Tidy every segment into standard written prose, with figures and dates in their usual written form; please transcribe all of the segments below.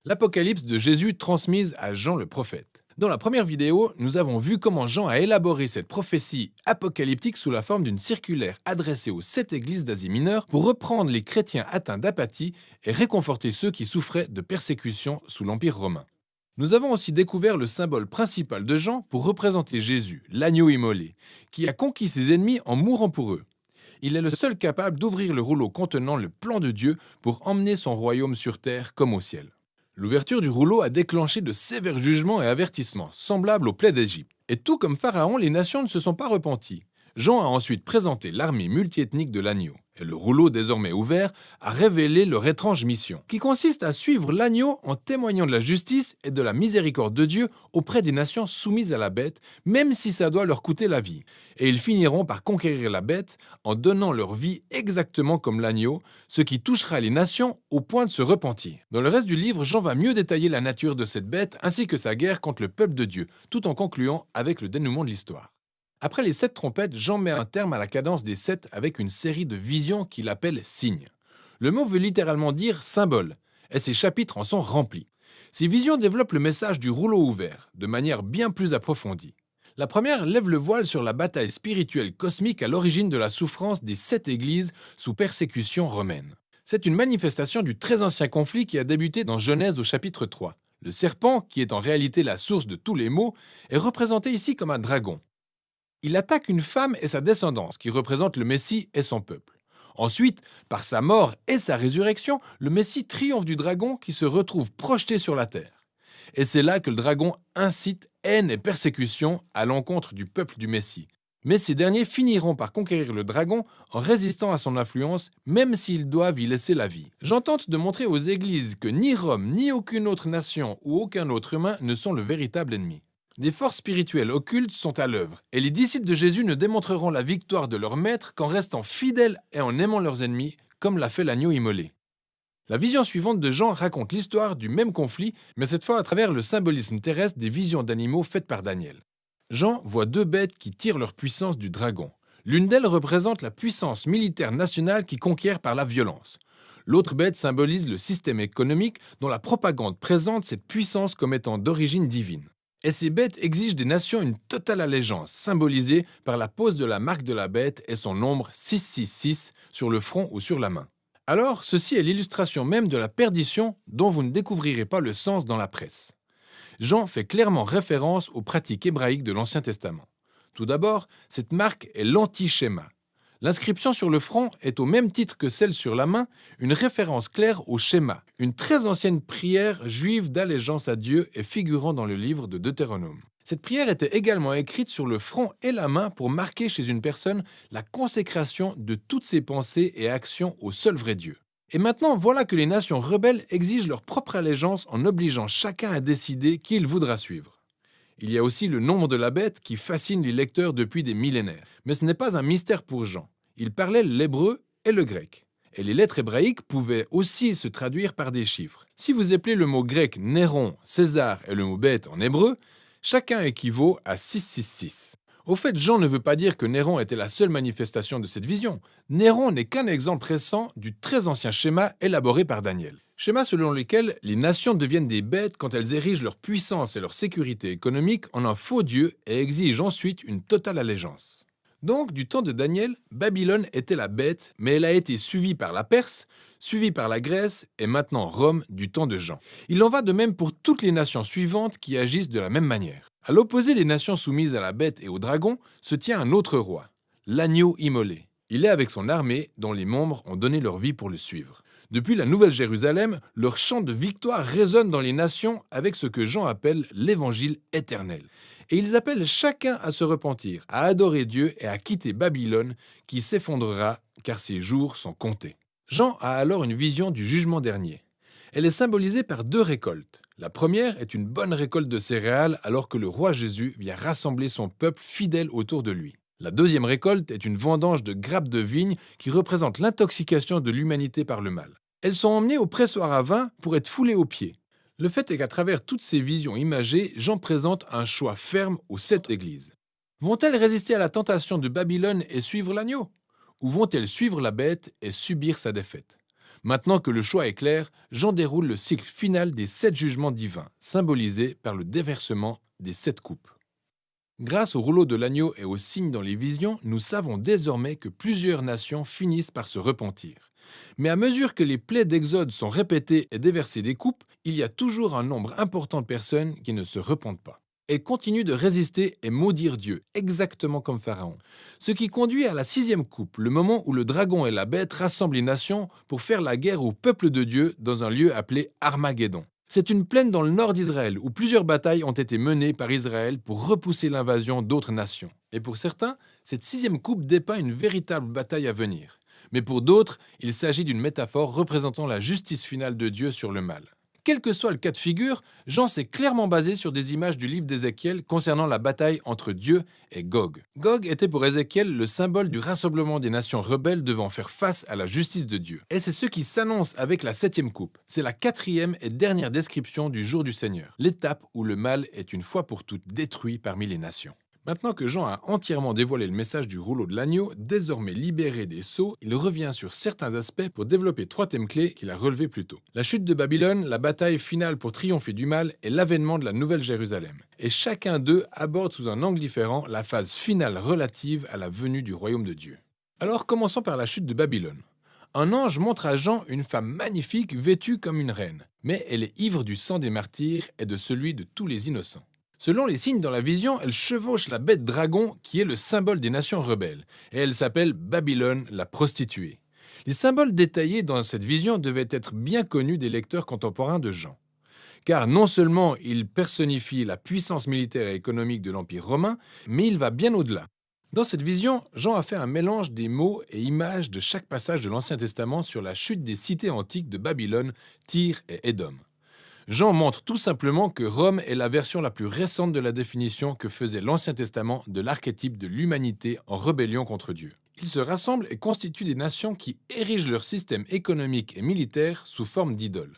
L'Apocalypse de Jésus transmise à Jean le prophète. Dans la première vidéo, nous avons vu comment Jean a élaboré cette prophétie apocalyptique sous la forme d'une circulaire adressée aux 7 églises d'Asie mineure pour reprendre les chrétiens atteints d'apathie et réconforter ceux qui souffraient de persécution sous l'Empire romain. Nous avons aussi découvert le symbole principal de Jean pour représenter Jésus, l'agneau immolé, qui a conquis ses ennemis en mourant pour eux. Il est le seul capable d'ouvrir le rouleau contenant le plan de Dieu pour emmener son royaume sur terre comme au ciel. L'ouverture du rouleau a déclenché de sévères jugements et avertissements, semblables aux plaies d'Égypte. Et tout comme Pharaon, les nations ne se sont pas repenties. Jean a ensuite présenté l'armée multiethnique de l'agneau. Et le rouleau désormais ouvert a révélé leur étrange mission, qui consiste à suivre l'agneau en témoignant de la justice et de la miséricorde de Dieu auprès des nations soumises à la bête, même si ça doit leur coûter la vie. Et ils finiront par conquérir la bête en donnant leur vie exactement comme l'agneau, ce qui touchera les nations au point de se repentir. Dans le reste du livre, Jean va mieux détailler la nature de cette bête ainsi que sa guerre contre le peuple de Dieu, tout en concluant avec le dénouement de l'histoire. Après les 7 trompettes, Jean met un terme à la cadence des 7 avec une série de visions qu'il appelle signes. Le mot veut littéralement dire symbole, et ces chapitres en sont remplis. Ces visions développent le message du rouleau ouvert, de manière bien plus approfondie. La première lève le voile sur la bataille spirituelle cosmique à l'origine de la souffrance des 7 églises sous persécution romaine. C'est une manifestation du très ancien conflit qui a débuté dans Genèse au chapitre 3. Le serpent, qui est en réalité la source de tous les maux, est représenté ici comme un dragon. Il attaque une femme et sa descendance, qui représente le Messie et son peuple. Ensuite, par sa mort et sa résurrection, le Messie triomphe du dragon qui se retrouve projeté sur la terre. Et c'est là que le dragon incite haine et persécution à l'encontre du peuple du Messie. Mais ces derniers finiront par conquérir le dragon en résistant à son influence, même s'ils doivent y laisser la vie. J'en tente de montrer aux églises que ni Rome, ni aucune autre nation ou aucun autre humain ne sont le véritable ennemi. Des forces spirituelles occultes sont à l'œuvre, et les disciples de Jésus ne démontreront la victoire de leur maître qu'en restant fidèles et en aimant leurs ennemis, comme l'a fait l'agneau immolé. La vision suivante de Jean raconte l'histoire du même conflit, mais cette fois à travers le symbolisme terrestre des visions d'animaux faites par Daniel. Jean voit 2 bêtes qui tirent leur puissance du dragon. L'une d'elles représente la puissance militaire nationale qui conquiert par la violence. L'autre bête symbolise le système économique dont la propagande présente cette puissance comme étant d'origine divine. Et ces bêtes exigent des nations une totale allégeance, symbolisée par la pose de la marque de la bête et son nombre 666 sur le front ou sur la main. Alors, ceci est l'illustration même de la perdition dont vous ne découvrirez pas le sens dans la presse. Jean fait clairement référence aux pratiques hébraïques de l'Ancien Testament. Tout d'abord, cette marque est l'anti-schéma. L'inscription sur le front est au même titre que celle sur la main, une référence claire au schéma, une très ancienne prière juive d'allégeance à Dieu et figurant dans le livre de Deutéronome. Cette prière était également écrite sur le front et la main pour marquer chez une personne la consécration de toutes ses pensées et actions au seul vrai Dieu. Et maintenant, voilà que les nations rebelles exigent leur propre allégeance en obligeant chacun à décider qui il voudra suivre. Il y a aussi le nombre de la bête qui fascine les lecteurs depuis des millénaires. Mais ce n'est pas un mystère pour Jean. Il parlait l'hébreu et le grec. Et les lettres hébraïques pouvaient aussi se traduire par des chiffres. Si vous appelez le mot grec Néron, César et le mot bête en hébreu, chacun équivaut à 666. Au fait, Jean ne veut pas dire que Néron était la seule manifestation de cette vision. Néron n'est qu'un exemple récent du très ancien schéma élaboré par Daniel. Schéma selon lequel les nations deviennent des bêtes quand elles érigent leur puissance et leur sécurité économique en un faux dieu et exigent ensuite une totale allégeance. Donc, du temps de Daniel, Babylone était la bête, mais elle a été suivie par la Perse, suivie par la Grèce et maintenant Rome du temps de Jean. Il en va de même pour toutes les nations suivantes qui agissent de la même manière. À l'opposé des nations soumises à la bête et au dragon, se tient un autre roi, l'agneau immolé. Il est avec son armée dont les membres ont donné leur vie pour le suivre. Depuis la Nouvelle Jérusalem, leur chant de victoire résonne dans les nations avec ce que Jean appelle l'évangile éternel. Et ils appellent chacun à se repentir, à adorer Dieu et à quitter Babylone qui s'effondrera car ses jours sont comptés. Jean a alors une vision du jugement dernier. Elle est symbolisée par 2 récoltes. La première est une bonne récolte de céréales alors que le roi Jésus vient rassembler son peuple fidèle autour de lui. La deuxième récolte est une vendange de grappes de vigne qui représente l'intoxication de l'humanité par le mal. Elles sont emmenées au pressoir à vin pour être foulées aux pieds. Le fait est qu'à travers toutes ces visions imagées, Jean présente un choix ferme aux 7 églises. Vont-elles résister à la tentation de Babylone et suivre l'agneau? Ou vont-elles suivre la bête et subir sa défaite? Maintenant que le choix est clair, Jean déroule le cycle final des 7 jugements divins, symbolisé par le déversement des 7 coupes. Grâce au rouleau de l'agneau et aux signes dans les visions, nous savons désormais que plusieurs nations finissent par se repentir. Mais à mesure que les plaies d'Exode sont répétées et déversées des coupes, il y a toujours un nombre important de personnes qui ne se repentent pas. Elles continuent de résister et maudire Dieu, exactement comme Pharaon. Ce qui conduit à la 6e coupe, le moment où le dragon et la bête rassemblent les nations pour faire la guerre au peuple de Dieu dans un lieu appelé Armageddon. C'est une plaine dans le nord d'Israël où plusieurs batailles ont été menées par Israël pour repousser l'invasion d'autres nations. Et pour certains, cette 6e coupe dépeint une véritable bataille à venir. Mais pour d'autres, il s'agit d'une métaphore représentant la justice finale de Dieu sur le mal. Quel que soit le cas de figure, Jean s'est clairement basé sur des images du livre d'Ézéchiel concernant la bataille entre Dieu et Gog. Gog était pour Ézéchiel le symbole du rassemblement des nations rebelles devant faire face à la justice de Dieu. Et c'est ce qui s'annonce avec la 7e coupe. C'est la 4e et dernière description du jour du Seigneur, l'étape où le mal est une fois pour toutes détruit parmi les nations. Maintenant que Jean a entièrement dévoilé le message du rouleau de l'agneau, désormais libéré des sceaux, il revient sur certains aspects pour développer 3 thèmes clés qu'il a relevés plus tôt. La chute de Babylone, la bataille finale pour triompher du mal et l'avènement de la Nouvelle Jérusalem. Et chacun d'eux aborde sous un angle différent la phase finale relative à la venue du royaume de Dieu. Alors commençons par la chute de Babylone. Un ange montre à Jean une femme magnifique vêtue comme une reine, mais elle est ivre du sang des martyrs et de celui de tous les innocents. Selon les signes dans la vision, elle chevauche la bête dragon qui est le symbole des nations rebelles, et elle s'appelle Babylone la prostituée. Les symboles détaillés dans cette vision devaient être bien connus des lecteurs contemporains de Jean. Car non seulement il personnifie la puissance militaire et économique de l'Empire romain, mais il va bien au-delà. Dans cette vision, Jean a fait un mélange des mots et images de chaque passage de l'Ancien Testament sur la chute des cités antiques de Babylone, Tyr et Édom. Jean montre tout simplement que Rome est la version la plus récente de la définition que faisait l'Ancien Testament de l'archétype de l'humanité en rébellion contre Dieu. Ils se rassemblent et constituent des nations qui érigent leur système économique et militaire sous forme d'idoles.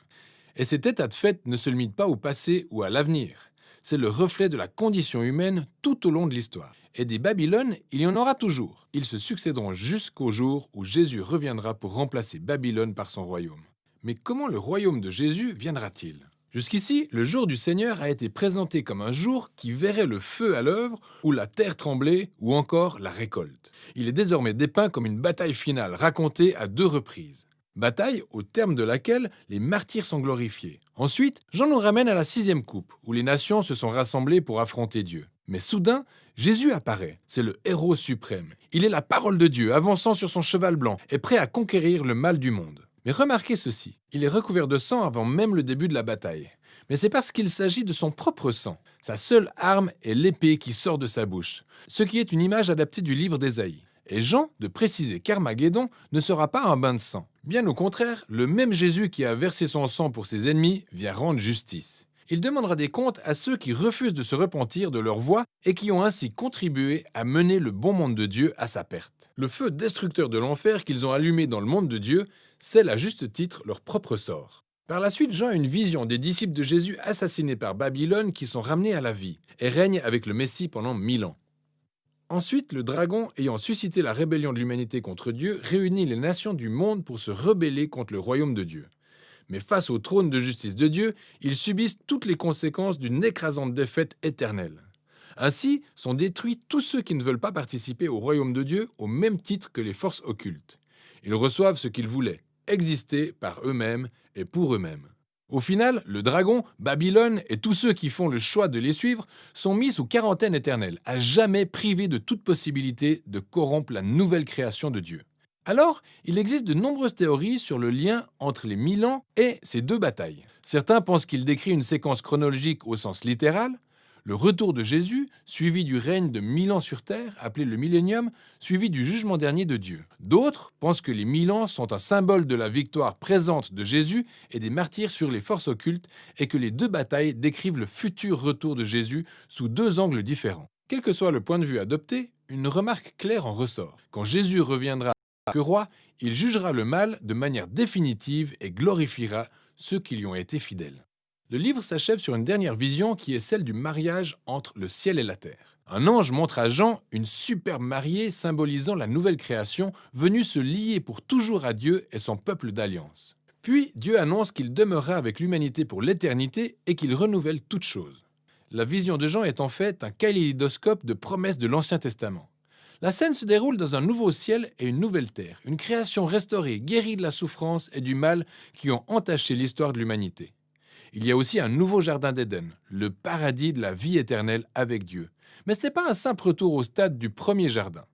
Et cet état de fait ne se limite pas au passé ou à l'avenir. C'est le reflet de la condition humaine tout au long de l'histoire. Et des Babylones, il y en aura toujours. Ils se succéderont jusqu'au jour où Jésus reviendra pour remplacer Babylone par son royaume. Mais comment le royaume de Jésus viendra-t-il ? Jusqu'ici, le jour du Seigneur a été présenté comme un jour qui verrait le feu à l'œuvre, ou la terre trembler, ou encore la récolte. Il est désormais dépeint comme une bataille finale racontée à 2 reprises. Bataille au terme de laquelle les martyrs sont glorifiés. Ensuite, Jean nous ramène à la 6e coupe, où les nations se sont rassemblées pour affronter Dieu. Mais soudain, Jésus apparaît. C'est le héros suprême. Il est la parole de Dieu, avançant sur son cheval blanc, et prêt à conquérir le mal du monde. Mais remarquez ceci, il est recouvert de sang avant même le début de la bataille. Mais c'est parce qu'il s'agit de son propre sang. Sa seule arme est l'épée qui sort de sa bouche, ce qui est une image adaptée du livre d'Ésaïe. Et Jean de préciser qu'Armageddon ne sera pas un bain de sang. Bien au contraire, le même Jésus qui a versé son sang pour ses ennemis vient rendre justice. Il demandera des comptes à ceux qui refusent de se repentir de leur voie et qui ont ainsi contribué à mener le bon monde de Dieu à sa perte. Le feu destructeur de l'enfer qu'ils ont allumé dans le monde de Dieu scelle à juste titre leur propre sort. Par la suite, Jean a une vision des disciples de Jésus assassinés par Babylone qui sont ramenés à la vie et règnent avec le Messie pendant 1000 ans. Ensuite, le dragon, ayant suscité la rébellion de l'humanité contre Dieu, réunit les nations du monde pour se rebeller contre le royaume de Dieu. Mais face au trône de justice de Dieu, ils subissent toutes les conséquences d'une écrasante défaite éternelle. Ainsi, sont détruits tous ceux qui ne veulent pas participer au royaume de Dieu au même titre que les forces occultes. Ils reçoivent ce qu'ils voulaient, exister par eux-mêmes et pour eux-mêmes. Au final, le dragon, Babylone et tous ceux qui font le choix de les suivre sont mis sous quarantaine éternelle, à jamais privés de toute possibilité de corrompre la nouvelle création de Dieu. Alors, il existe de nombreuses théories sur le lien entre les 1000 ans et ces 2 batailles. Certains pensent qu'il décrit une séquence chronologique au sens littéral, le retour de Jésus, suivi du règne de 1000 ans sur terre, appelé le millénium, suivi du jugement dernier de Dieu. D'autres pensent que les 1000 ans sont un symbole de la victoire présente de Jésus et des martyrs sur les forces occultes, et que les 2 batailles décrivent le futur retour de Jésus sous 2 angles différents. Quel que soit le point de vue adopté, une remarque claire en ressort. Quand Jésus reviendra que roi, il jugera le mal de manière définitive et glorifiera ceux qui lui ont été fidèles. Le livre s'achève sur une dernière vision qui est celle du mariage entre le ciel et la terre. Un ange montre à Jean une superbe mariée symbolisant la nouvelle création venue se lier pour toujours à Dieu et son peuple d'alliance. Puis Dieu annonce qu'il demeurera avec l'humanité pour l'éternité et qu'il renouvelle toutes choses. La vision de Jean est en fait un kaléidoscope de promesses de l'Ancien Testament. La scène se déroule dans un nouveau ciel et une nouvelle terre, une création restaurée, guérie de la souffrance et du mal qui ont entaché l'histoire de l'humanité. Il y a aussi un nouveau jardin d'Éden, le paradis de la vie éternelle avec Dieu. Mais ce n'est pas un simple retour au stade du premier jardin,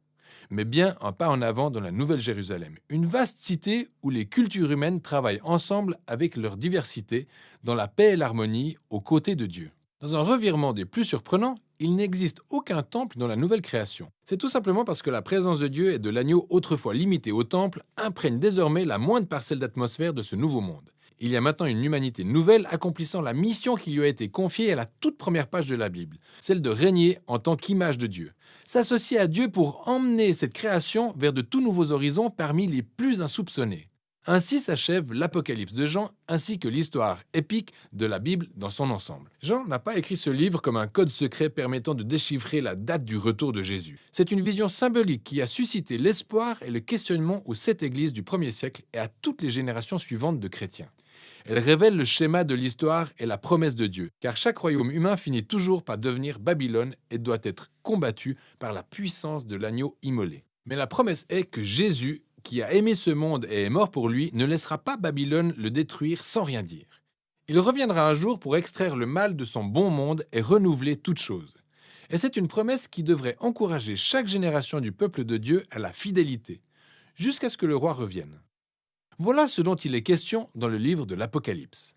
mais bien un pas en avant dans la Nouvelle Jérusalem, une vaste cité où les cultures humaines travaillent ensemble avec leur diversité, dans la paix et l'harmonie, aux côtés de Dieu. Dans un revirement des plus surprenants, il n'existe aucun temple dans la nouvelle création. C'est tout simplement parce que la présence de Dieu et de l'agneau autrefois limitée au temple imprègne désormais la moindre parcelle d'atmosphère de ce nouveau monde. Il y a maintenant une humanité nouvelle accomplissant la mission qui lui a été confiée à la toute première page de la Bible, celle de régner en tant qu'image de Dieu. S'associer à Dieu pour emmener cette création vers de tout nouveaux horizons parmi les plus insoupçonnés. Ainsi s'achève l'Apocalypse de Jean ainsi que l'histoire épique de la Bible dans son ensemble. Jean n'a pas écrit ce livre comme un code secret permettant de déchiffrer la date du retour de Jésus. C'est une vision symbolique qui a suscité l'espoir et le questionnement aux 7 églises du 1er siècle et à toutes les générations suivantes de chrétiens. Elle révèle le schéma de l'histoire et la promesse de Dieu, car chaque royaume humain finit toujours par devenir Babylone et doit être combattu par la puissance de l'agneau immolé. Mais la promesse est que Jésus, qui a aimé ce monde et est mort pour lui, ne laissera pas Babylone le détruire sans rien dire. Il reviendra un jour pour extraire le mal de son bon monde et renouveler toutes choses. Et c'est une promesse qui devrait encourager chaque génération du peuple de Dieu à la fidélité, jusqu'à ce que le roi revienne. Voilà ce dont il est question dans le livre de l'Apocalypse.